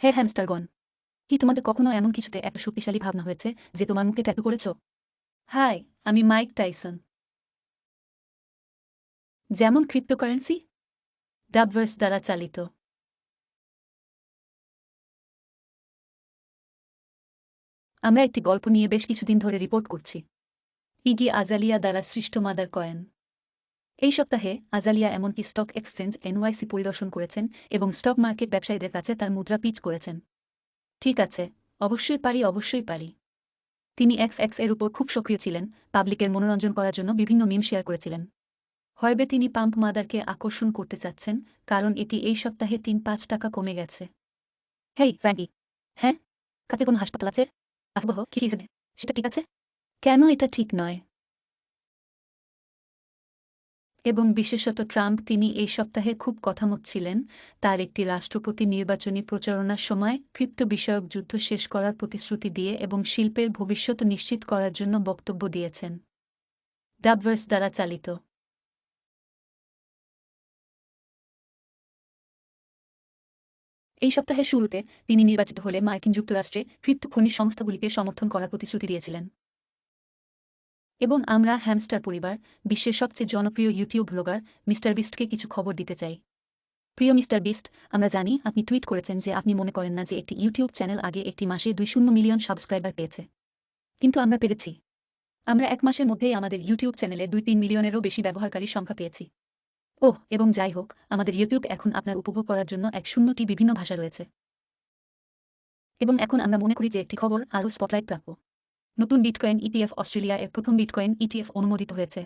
হে হ্যামস্টারগণ, কি তোমাদের কখনো এমন কিছুতে একটা শক্তিশালী ভাবনা হয়েছে যে তোমার মুখে ট্যাটু করেছ? হাই, আমি মাইক টাইসন। যেমন ক্রিপ্টোকারেন্সি, ডাবভার্স দ্বারা চালিত। আমরা একটি গল্প নিয়ে বেশ কিছুদিন ধরে রিপোর্ট করছি। ইগি আজালিয়া দ্বারা সৃষ্ট মাদার কয়েন। এই সপ্তাহে আজালিয়া এমনকি স্টক এক্সচেঞ্জ এনওয়াইসি পরিদর্শন করেছেন এবং স্টক মার্কেট ব্যবসায়ীদের কাছে তার মুদ্রা পিচ করেছেন। ঠিক আছে, অবশ্যই পারি। তিনি এক্স এর উপর খুব সক্রিয় ছিলেন, পাবলিকের মনোরঞ্জন করার জন্য বিভিন্ন মিম শেয়ার করেছিলেন। হয়বে তিনি পাম্প মাদারকে আকর্ষণ করতে চাচ্ছেন, কারণ এটি এই সপ্তাহে ৩-৫ টাকা কমে গেছে। হেই ফ্র্যাঙ্কি। হ্যাঁ, কাছে কোনো হাসপাতাল আছে? আসবহ কি হিসেবে সেটা ঠিক আছে? কেন এটা ঠিক নয়? এবং বিশেষত ট্রাম্প, তিনি এই সপ্তাহে খুব কথামত ছিলেন তার একটি রাষ্ট্রপতি নির্বাচনী প্রচারণার সময় ক্রিপ্টো বিষয়ক যুদ্ধ শেষ করার প্রতিশ্রুতি দিয়ে এবং শিল্পের ভবিষ্যৎ নিশ্চিত করার জন্য বক্তব্য দিয়েছেন। ডাবভার্স দ্বারা চালিত। এই সপ্তাহের শুরুতে তিনি নির্বাচিত হলে মার্কিন যুক্তরাষ্ট্রে ক্রিপ্টো খনিজ সংস্থাগুলিকে সমর্থন করার প্রতিশ্রুতি দিয়েছিলেন। এবং আমরা হ্যামস্টার পরিবার, বিশ্বের সবচেয়ে জনপ্রিয় ইউটিউব ব্লগার মিস্টার বিস্টকে কিছু খবর দিতে চাই। প্রিয় মিস্টার বিস্ট, আমরা জানি আপনি টুইট করেছেন যে আপনি মনে করেন না যে একটি ইউটিউব চ্যানেল আগে একটি মাসে 2 মিলিয়ন সাবস্ক্রাইবার পেয়েছে। কিন্তু আমরা পেরেছি। আমরা 1 মাসের মধ্যেই আমাদের ইউটিউব চ্যানেলে 2-3 মিলিয়নেরও বেশি ব্যবহারকারীর সংখ্যা পেয়েছি। ওহ, এবং যাই হোক, আমাদের ইউটিউব এখন আপনার উপভোগ করার জন্য 1-0টি বিভিন্ন ভাষা রয়েছে। এবং এখন আমরা মনে করি যে একটি খবর আরও স্পটলাইট প্রাপ্য। নতুন বিটকয়েন ইটিএফ অস্ট্রেলিয়া এর প্রথম বিটকয়েন ইটিএফ অনুমোদিত হয়েছে।